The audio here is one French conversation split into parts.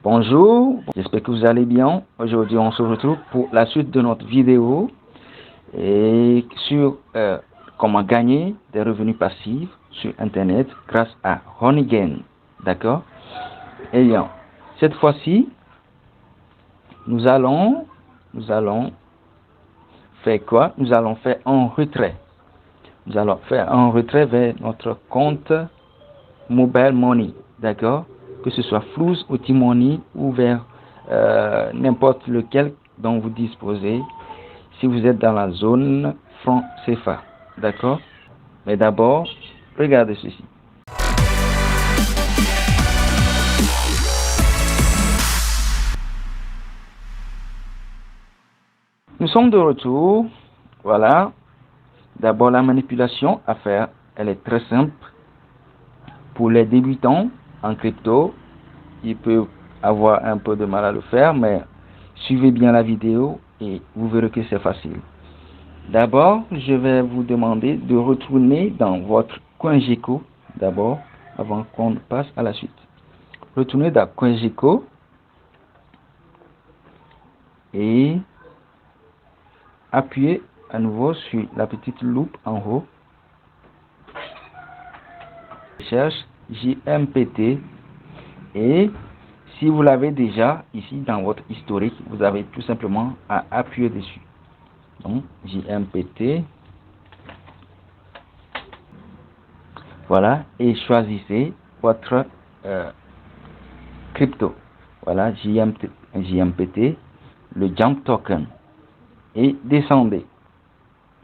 Bonjour, j'espère que vous allez bien. Aujourd'hui, on se retrouve pour la suite de notre vidéo et sur comment gagner des revenus passifs sur Internet grâce à Honeygain. D'accord? Et bien, cette fois-ci, nous allons faire quoi? Nous allons faire un retrait. Nous allons faire un retrait vers notre compte Mobile Money. D'accord? Que ce soit Flux ou T-Money ou vers n'importe lequel dont vous disposez si vous êtes dans la zone franc CFA. D'accord? Mais d'abord, regardez ceci. Nous sommes de retour. Voilà. D'abord, la manipulation à faire, elle est très simple. Pour les débutants en crypto, ils peuvent avoir un peu de mal à le faire, mais suivez bien la vidéo et vous verrez que c'est facile. D'abord, je vais vous demander de retourner dans votre CoinGecko d'abord, avant qu'on passe à la suite. Retournez dans CoinGecko et appuyez à nouveau sur la petite loupe en haut. Cherche JMPT et si vous l'avez déjà ici dans votre historique, vous avez tout simplement à appuyer dessus. Donc JMPT, voilà, et choisissez votre crypto. Voilà, JMPT, le Jump Token, et descendez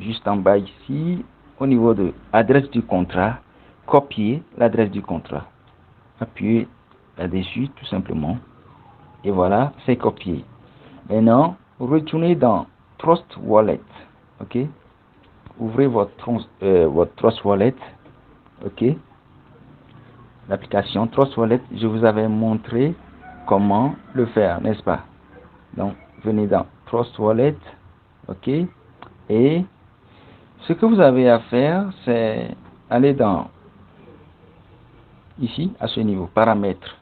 juste en bas ici au niveau de l'adresse du contrat. Copier l'adresse du contrat, appuyez là-dessus tout simplement et voilà, c'est copié. Maintenant, retournez dans Trust Wallet. Ok, ouvrez votre Trust Wallet. Ok, l'application Trust Wallet, je vous avais montré comment le faire, n'est-ce pas? Donc venez dans Trust Wallet. Ok, et ce que vous avez à faire, c'est aller dans ici à ce niveau, paramètres,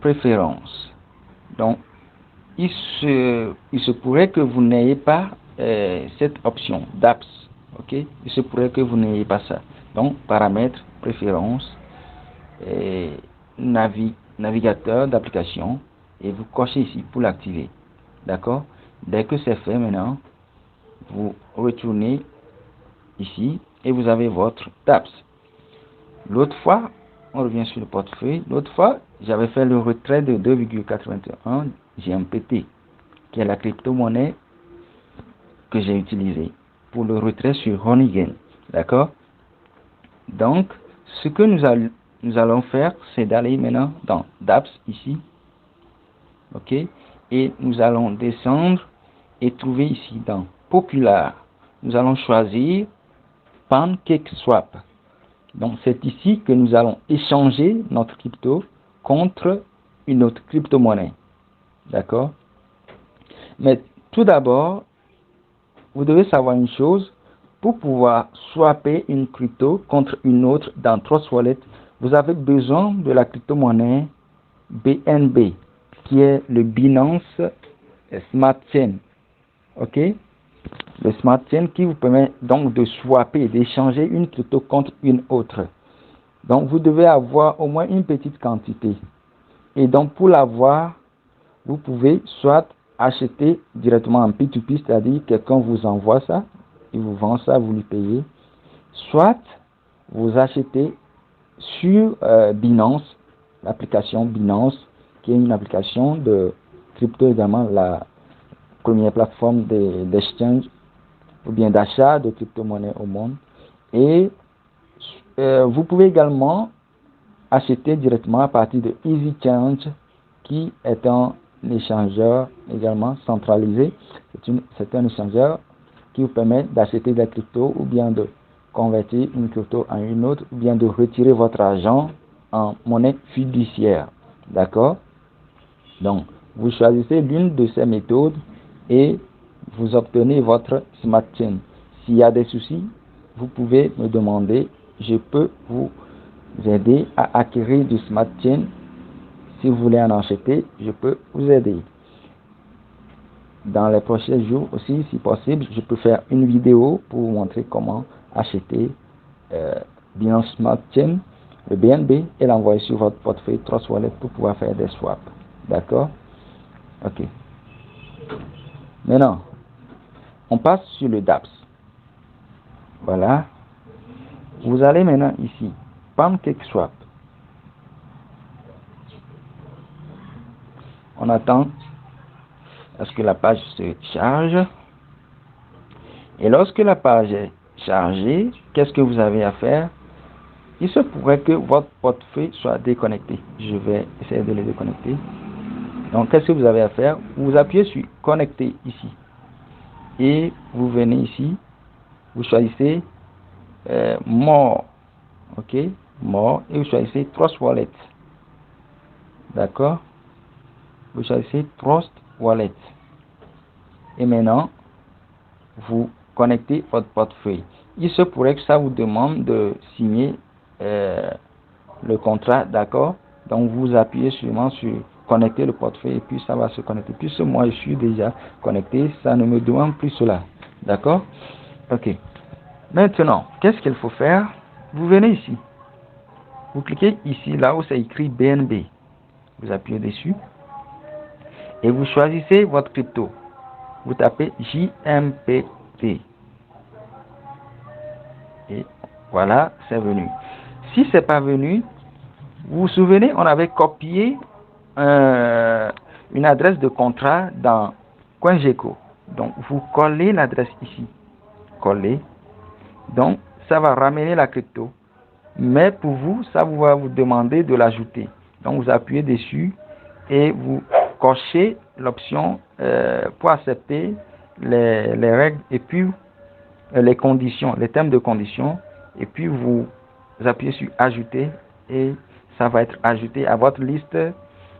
préférences. Donc il se pourrait que vous n'ayez pas cette option d'apps. Ok, il se pourrait que vous n'ayez pas ça. Donc paramètres, préférences, navigateur d'application, et vous cochez ici pour l'activer. D'accord? Dès que c'est fait, maintenant vous retournez ici et vous avez votre apps. L'autre fois, on revient sur le portefeuille. L'autre fois, j'avais fait le retrait de 2,81 GMPT, qui est la crypto-monnaie que j'ai utilisée pour le retrait sur Honeygain. D'accord? Donc, ce que nous allons faire, c'est d'aller maintenant dans DApps ici. Ok? Et nous allons descendre et trouver ici dans Popular. Nous allons choisir PancakeSwap. Donc c'est ici que nous allons échanger notre crypto contre une autre crypto-monnaie. D'accord? Mais tout d'abord, vous devez savoir une chose. Pour pouvoir swapper une crypto contre une autre dans Trust Wallet, vous avez besoin de la crypto-monnaie BNB, qui est le Binance Smart Chain. Ok? Le Smart Chain qui vous permet donc de swapper, d'échanger une crypto contre une autre. Donc, vous devez avoir au moins une petite quantité. Et donc, pour l'avoir, vous pouvez soit acheter directement en P2P, c'est-à-dire quelqu'un vous envoie ça, il vous vend ça, vous lui payez. Soit vous achetez sur Binance, l'application Binance, qui est une application de crypto également, la première plateforme d'exchange ou bien d'achat de crypto-monnaies au monde. Et vous pouvez également acheter directement à partir de EasyChange, qui est un échangeur également centralisé. C'est un échangeur qui vous permet d'acheter des cryptos ou bien de convertir une crypto en une autre ou bien de retirer votre argent en monnaie fiduciaire. D'accord? Donc, vous choisissez l'une de ces méthodes et vous obtenez votre Smart Chain. S'il y a des soucis, vous pouvez me demander, je peux vous aider à acquérir du Smart Chain Si vous voulez en acheter, je peux vous aider. Dans les prochains jours aussi, si possible, je peux faire une vidéo pour vous montrer comment acheter Binance Smart Chain, le BNB, et l'envoyer sur votre portefeuille Trust Wallet pour pouvoir faire des swaps. D'accord? Ok. Maintenant, on passe sur le DApps. Voilà. Vous allez maintenant ici, PancakeSwap. On attend à ce que la page se charge. Et lorsque la page est chargée, qu'est-ce que vous avez à faire? Il se pourrait que votre portefeuille soit déconnecté. Je vais essayer de le déconnecter. Donc, qu'est-ce que vous avez à faire? Vous appuyez sur connecter ici. Et vous venez ici. Vous choisissez More. OK? More. Et vous choisissez Trust Wallet. D'accord? Vous choisissez Trust Wallet. Et maintenant, vous connectez votre portefeuille. Il se pourrait que ça vous demande de signer le contrat, d'accord? Donc vous appuyez sûrement sur connecter le portefeuille et puis ça va se connecter. Puisque moi je suis déjà connecté, ça ne me demande plus cela, d'accord? Ok. Maintenant, qu'est-ce qu'il faut faire? Vous venez ici, vous cliquez ici, là où c'est écrit BNB, vous appuyez dessus et vous choisissez votre crypto. Vous tapez JMPT. Et voilà, c'est venu. Si c'est pas venu, vous vous souvenez, on avait copié une adresse de contrat dans CoinGecko. Donc, vous collez l'adresse ici. Collez. Donc, ça va ramener la crypto. Mais pour vous, ça va vous demander de l'ajouter. Donc, vous appuyez dessus et vous cochez l'option pour accepter les règles et puis les conditions, les termes de conditions. Et puis, vous appuyez sur ajouter et ça va être ajouté à votre liste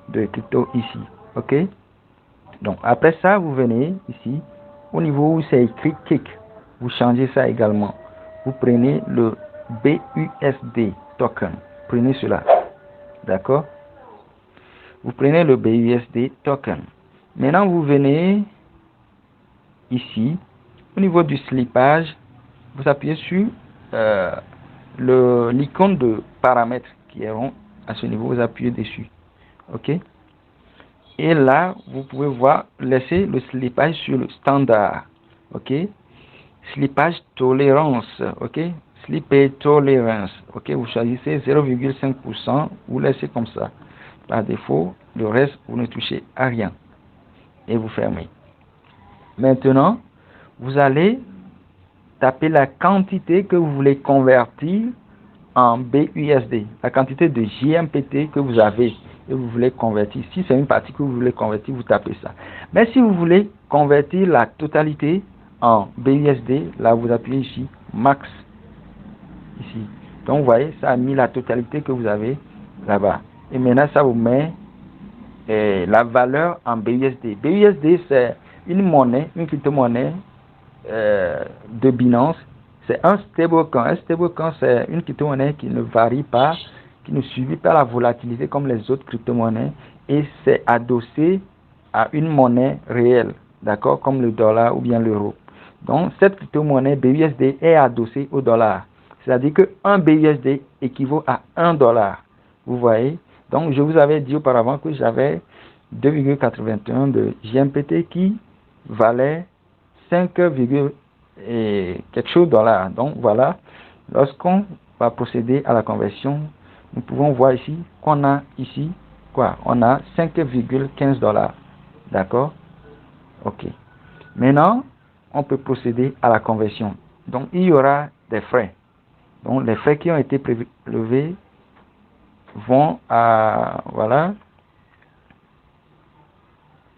de crypto ici. OK? Donc, après ça, vous venez ici, au niveau où c'est écrit Kick. Vous changez ça également. Vous prenez le BUSD token. Prenez cela. D'accord? Vous prenez le BUSD token. Maintenant, vous venez ici, au niveau du slippage, vous appuyez sur l'icône de paramètres qui est rond. À ce niveau, vous appuyez dessus. OK? Et là, vous pouvez voir, laisser le slippage sur le standard. OK? Slippage tolérance. OK? Slippage tolerance. OK? Vous choisissez 0,5%. Vous laissez comme ça. Par défaut, le reste, vous ne touchez à rien. Et vous fermez. Maintenant, vous allez taper la quantité que vous voulez convertir en BUSD. La quantité de JMPT que vous avez et vous voulez convertir. Si c'est une partie que vous voulez convertir, vous tapez ça. Mais si vous voulez convertir la totalité en BUSD, là vous appuyez ici, max. Ici. Donc vous voyez, ça a mis la totalité que vous avez là-bas. Et maintenant, ça vous met la valeur en BUSD. BUSD, c'est une monnaie, une crypto-monnaie de Binance. C'est un stablecoin. Un stablecoin, c'est une crypto-monnaie qui ne varie pas, qui ne subit pas la volatilité comme les autres crypto-monnaies. Et c'est adossé à une monnaie réelle, d'accord, comme le dollar ou bien l'euro. Donc, cette crypto-monnaie BUSD est adossée au dollar. C'est-à-dire qu'un BUSD équivaut à 1 dollar. Vous voyez? Donc, je vous avais dit auparavant que j'avais 2,81 de JMPT qui valait 5, et quelque chose dollars. Donc voilà, lorsqu'on va procéder à la conversion, nous pouvons voir ici qu'on a ici quoi? On a 5,15 dollars. D'accord? Ok. Maintenant, on peut procéder à la conversion. Donc il y aura des frais. Donc les frais qui ont été prélevés vont à voilà.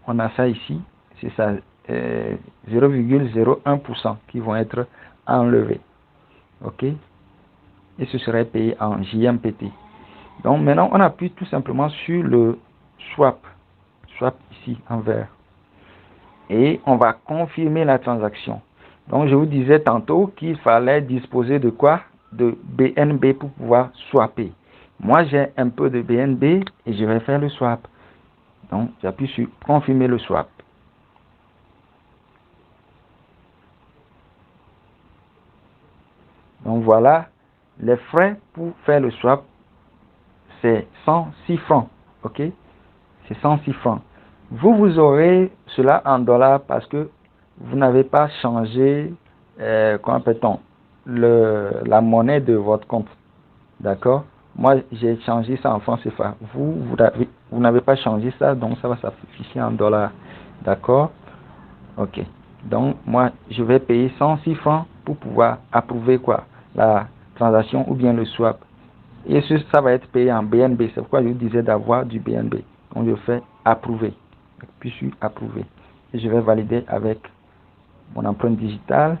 On a ça ici, c'est ça. 0,01% qui vont être enlevés. OK? Et ce serait payé en JMPT. Donc maintenant, on appuie tout simplement sur le swap. Swap ici en vert. Et on va confirmer la transaction. Donc je vous disais tantôt qu'il fallait disposer de quoi? De BNB pour pouvoir swapper. Moi, j'ai un peu de BNB et je vais faire le swap. Donc, j'appuie sur confirmer le swap. Donc, voilà, les frais pour faire le swap, c'est 106 francs. OK? C'est 106 francs. Vous aurez cela en dollars parce que vous n'avez pas changé, comment appelle-t-on, la monnaie de votre compte. D'accord? Moi, j'ai changé ça en francs CFA. Vous n'avez pas changé ça, donc ça va s'afficher en dollars. D'accord? Ok. Donc, moi, je vais payer 106 francs pour pouvoir approuver quoi? La transaction ou bien le swap. Et ça va être payé en BNB. C'est pourquoi je vous disais d'avoir du BNB. Donc, je fais approuver. Puis, je suis approuvé. Et je vais valider avec mon empreinte digitale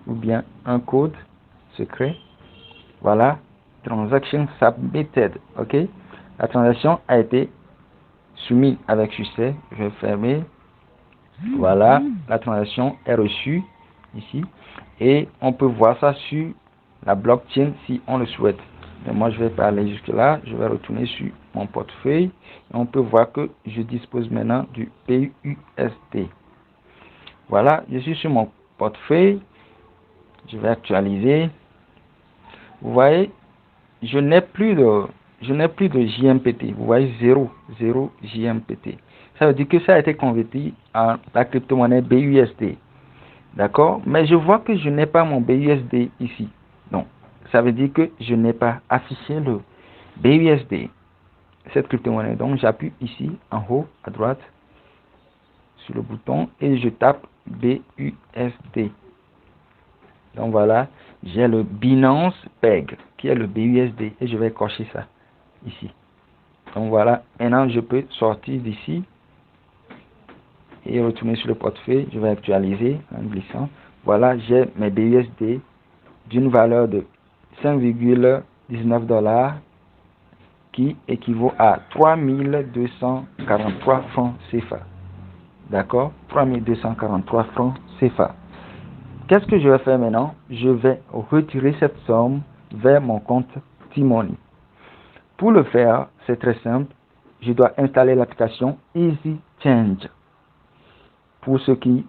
ou bien un code secret. Voilà. Transaction submitted. OK. La transaction a été soumise avec succès. Je vais fermer. Voilà. La transaction est reçue ici. Et on peut voir ça sur la blockchain si on le souhaite. Mais moi, je vais pas aller jusque là. Je vais retourner sur mon portefeuille. Et on peut voir que je dispose maintenant du BUSD. Voilà. Je suis sur mon portefeuille. Je vais actualiser. Vous voyez, je n'ai plus de JMPT. Vous voyez, 0 JMPT. Ça veut dire que ça a été converti en la crypto-monnaie BUSD. D'accord? Mais je vois que je n'ai pas mon BUSD ici. Donc, ça veut dire que je n'ai pas affiché le BUSD, cette crypto-monnaie. Donc, j'appuie ici, en haut, à droite, sur le bouton, et je tape BUSD. Donc, voilà, j'ai le Binance Peg, qui est le BUSD, et je vais cocher ça, ici. Donc, voilà, maintenant, je peux sortir d'ici, et retourner sur le portefeuille. Je vais actualiser en glissant. Voilà, j'ai mes BUSD d'une valeur de 5,19 dollars qui équivaut à 3243 francs CFA. D'accord? 3243 francs CFA. Qu'est-ce que je vais faire maintenant? Je vais retirer cette somme vers mon compte T-Money. Pour le faire, c'est très simple. Je dois installer l'application Easy Change. Pour ceux qui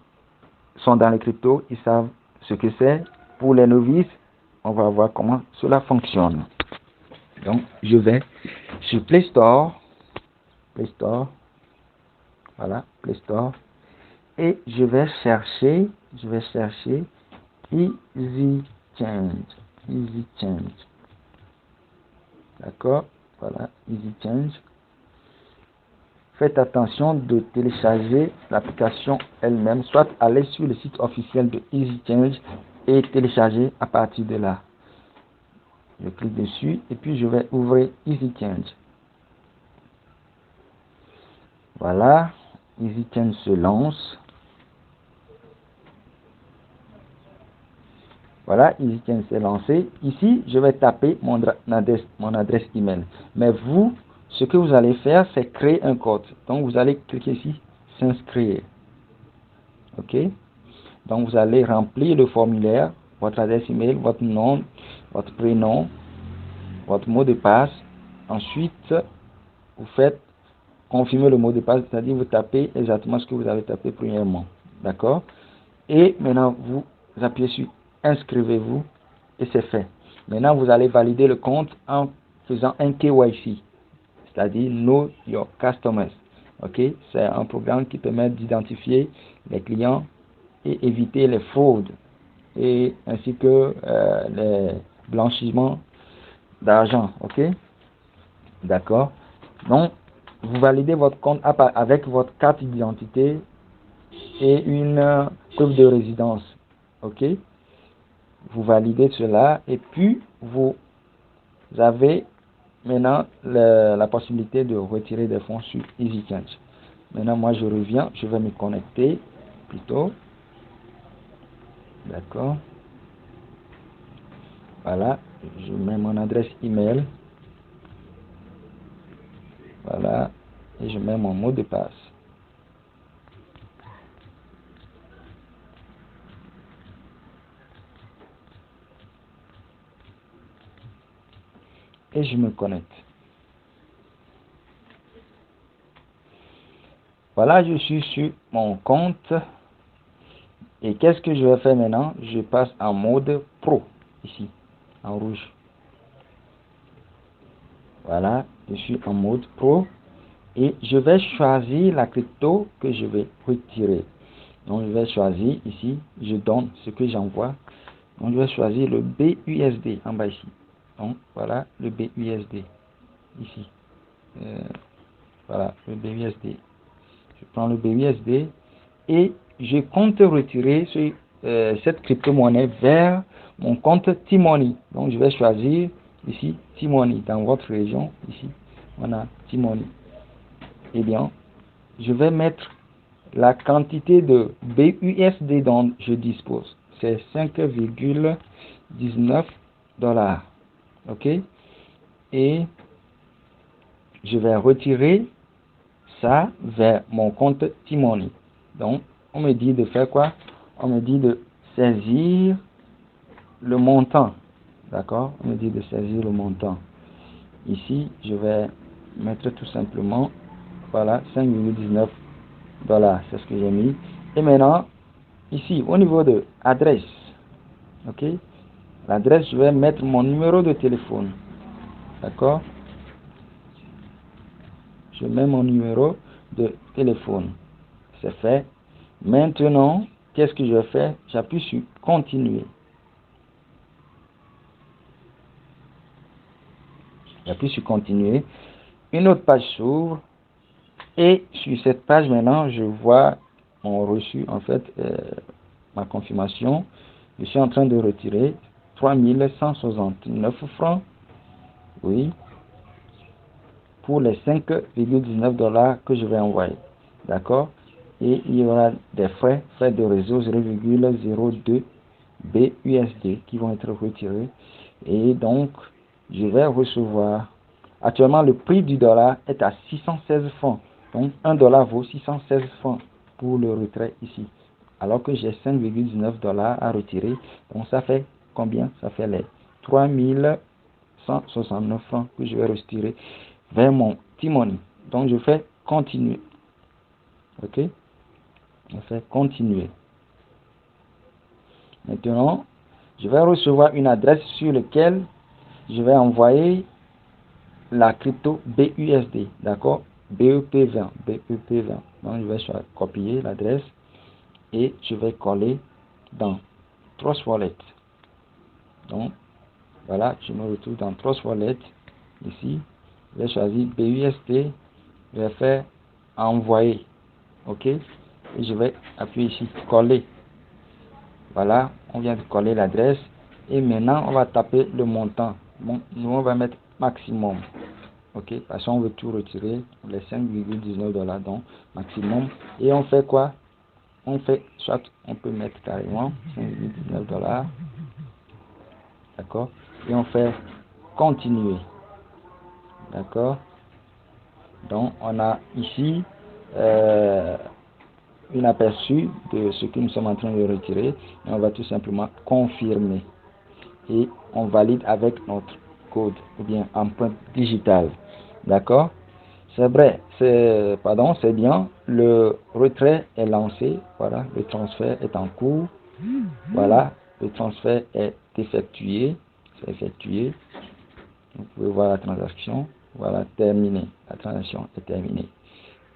sont dans les cryptos, ils savent ce que c'est. Pour les novices, on va voir comment cela fonctionne. Donc, je vais sur Play Store, voilà, Play Store, et je vais chercher Easy Change, d'accord, voilà, Easy Change. Faites attention de télécharger l'application elle-même, soit aller sur le site officiel de Easy Change et télécharger à partir de là. Je clique dessus et puis je vais ouvrir Easy Change. Voilà, Easy Change se lance. Voilà, Easy Change s'est lancé. Ici, je vais taper mon adresse email. Mais vous, ce que vous allez faire, c'est créer un code. Donc, vous allez cliquer ici, s'inscrire. OK? Donc, vous allez remplir le formulaire, votre adresse email, votre nom, votre prénom, votre mot de passe. Ensuite, vous faites confirmer le mot de passe, c'est-à-dire vous tapez exactement ce que vous avez tapé premièrement. D'accord? Et maintenant, vous appuyez sur inscrivez-vous et c'est fait. Maintenant, vous allez valider le compte en faisant un KYC, c'est-à-dire Know Your Customers. OK? C'est un programme qui permet d'identifier les clients et éviter les fraudes et ainsi que les blanchiments d'argent. OK? D'accord? Donc, vous validez votre compte avec votre carte d'identité et une preuve de résidence. OK? Vous validez cela et puis vous avez maintenant la possibilité de retirer des fonds sur EasyChange. Maintenant, moi, je reviens, je vais me connecter plutôt. D'accord? Voilà, je mets mon adresse email. Voilà, et je mets mon mot de passe. et je me connecte. Voilà, je suis sur mon compte. Et qu'est-ce que je vais faire maintenant? Je passe en mode pro, ici, en rouge. Voilà, je suis en mode pro. Et je vais choisir la crypto que je vais retirer. Donc, je vais choisir ici, je donne ce que j'envoie. Donc, je vais choisir le BUSD en bas ici. Donc, voilà le BUSD ici. Voilà, le BUSD. Je prends le BUSD et je compte retirer cette crypto-monnaie vers mon compte T-Money. Donc, je vais choisir ici T-Money. Dans votre région, ici, on a T-Money. Eh bien, je vais mettre la quantité de BUSD dont je dispose. C'est 5,19 $. OK? Et je vais retirer ça vers mon compte T-Money. Donc, on me dit de faire quoi? On me dit de saisir le montant. D'accord? On me dit de saisir le montant. Ici, je vais mettre tout simplement, voilà, 5,19 $. C'est ce que j'ai mis. Et maintenant, ici, au niveau de adresse, ok? L'adresse, je vais mettre mon numéro de téléphone. D'accord? Je mets mon numéro de téléphone. C'est fait. Maintenant, qu'est-ce que je fais? J'appuie sur continuer. J'appuie sur continuer. Une autre page s'ouvre. Et sur cette page, maintenant, je vois mon reçu, en fait, ma confirmation. Je suis en train de retirer 3169 francs. Oui. Pour les 5,19 $ que je vais envoyer. D'accord? Et il y aura des frais de réseau 0,02 BUSD qui vont être retirés. Et donc, je vais recevoir. Actuellement, le prix du dollar est à 616 francs. Donc, 1 dollar vaut 616 francs pour le retrait ici. Alors que j'ai 5,19 $ à retirer. Donc, ça fait combien? Ça fait les 3169 francs que je vais retirer vers mon T-Money. Donc, je fais continuer. OK? Je fais continuer. Maintenant, je vais recevoir une adresse sur laquelle je vais envoyer la crypto BUSD. D'accord? BEP20. BEP20. Donc, je vais copier l'adresse et je vais coller dans Trust Wallet. Donc, voilà, je me retrouve dans Trust Wallet. Ici, je vais choisir BUSD. Je vais faire envoyer. OK? Et je vais appuyer ici, coller. Voilà, on vient de coller l'adresse. Et maintenant, on va taper le montant. Bon, nous, on va mettre maximum. OK? Parce qu'on veut tout retirer. Les 5,19 $. Donc, maximum. Et on fait quoi? On fait, soit on peut mettre carrément 5,19 $. D'accord? Et on fait continuer. D'accord? Donc, on a ici un aperçu de ce que nous sommes en train de retirer. Et on va tout simplement confirmer. Et on valide avec notre code ou bien empreinte digitale. D'accord? C'est vrai, c'est bien. Le retrait est lancé. Voilà, le transfert est en cours. Voilà, le transfert est effectué. C'est effectué. Vous pouvez voir la transaction. Voilà, terminé. La transaction est terminée.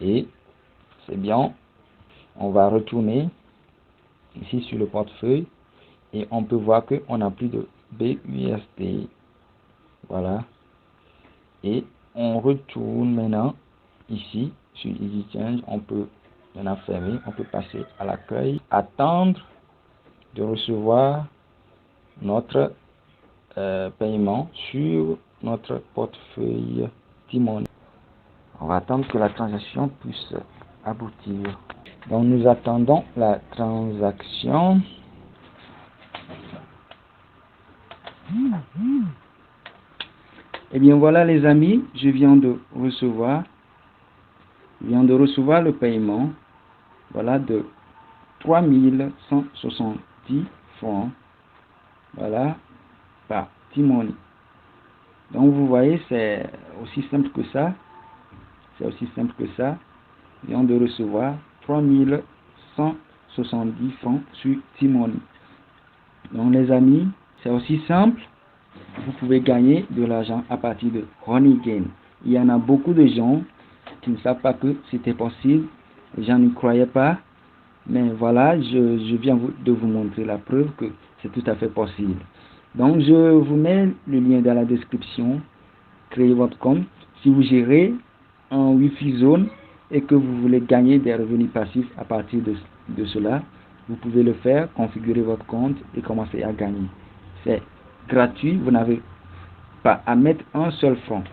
Et c'est bien. On va retourner ici sur le portefeuille et on peut voir qu'on n'a plus de BUSD. Voilà. Et on retourne maintenant ici sur EasyChange. On peut maintenant fermer. On peut passer à l'accueil. Attendre de recevoir notre paiement sur notre portefeuille T-Money. On va attendre que la transaction puisse aboutir. Donc nous attendons la transaction. Et bien voilà les amis, je viens de recevoir le paiement. Voilà de 3170 francs. Voilà par T-Money. Donc vous voyez, c'est aussi simple que ça. C'est aussi simple que ça. Nous venons de recevoir 3170 francs sur T-Money. Donc les amis, c'est aussi simple. Vous pouvez gagner de l'argent à partir de Honeygain. Il y en a beaucoup de gens qui ne savent pas que c'était possible. Les gens n'y croyaient pas. Mais voilà, je viens de vous montrer la preuve que c'est tout à fait possible. Donc je vous mets le lien dans la description. Créez votre compte. Si vous gérez en Wi-Fi zone et que vous voulez gagner des revenus passifs à partir de cela, vous pouvez le faire, configurer votre compte et commencer à gagner. C'est gratuit, vous n'avez pas à mettre un seul franc.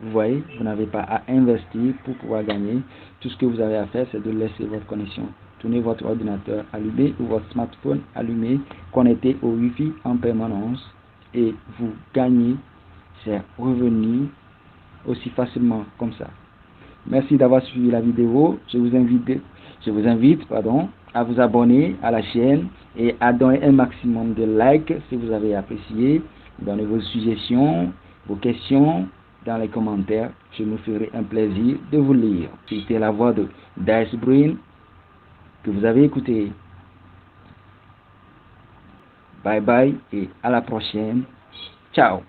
Vous voyez, vous n'avez pas à investir pour pouvoir gagner. Tout ce que vous avez à faire, c'est de laisser votre connexion tourner, votre ordinateur allumé ou votre smartphone allumé, connecté au Wi-Fi en permanence et vous gagnez ces revenus aussi facilement comme ça. Merci d'avoir suivi la vidéo. Je vous invite à vous abonner à la chaîne et à donner un maximum de likes si vous avez apprécié. Donnez vos suggestions, vos questions dans les commentaires. Je me ferai un plaisir de vous lire. C'était la voix de Dice Brain que vous avez écouté. Bye bye et à la prochaine. Ciao.